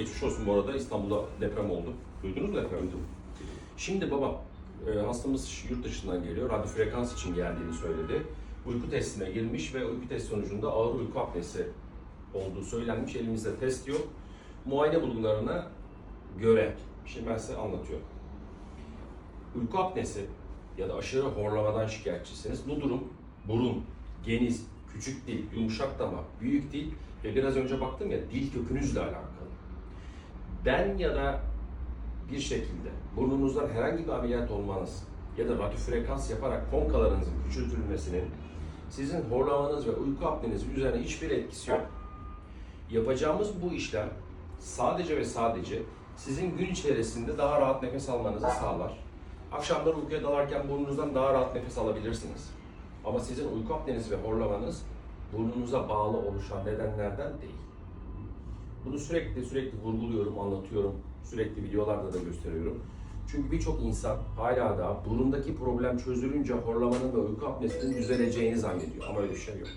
Geçmiş olsun bu arada, İstanbul'da deprem oldu. Duydunuz mu depremi? Şimdi baba, hastamız yurt dışından geliyor. Radyo frekans için geldiğini söyledi. Uyku testine girmiş ve uyku test sonucunda ağır uyku apnesi olduğu söylenmiş. Elimizde test yok. Muayene bulgularına göre, şimdi ben size anlatıyorum. Uyku apnesi ya da aşırı horlamadan şikayetçisiniz. Bu durum burun, geniz, küçük dil, yumuşak damak, büyük dil ve biraz önce baktım ya dil kökünüzle alakalı. Ben ya da bir şekilde burnunuzdan herhangi bir ameliyat olmanız ya da radyo frekans yaparak konkalarınızın küçültülmesinin sizin horlamanız ve uyku apneniz üzerine hiçbir etkisi yok. Yapacağımız bu işlem sadece ve sadece sizin gün içerisinde daha rahat nefes almanızı sağlar. Akşamları uykuya dalarken burnunuzdan daha rahat nefes alabilirsiniz. Ama sizin uyku apneniz ve horlamanız burnunuza bağlı oluşan nedenlerden değil. Bunu sürekli vurguluyorum, anlatıyorum. Sürekli videolarda da gösteriyorum. Çünkü birçok insan hala da burundaki problem çözülünce horlamanın ve uyku apnesinin düzeleceğini zannediyor. Ama öyle bir şey yok.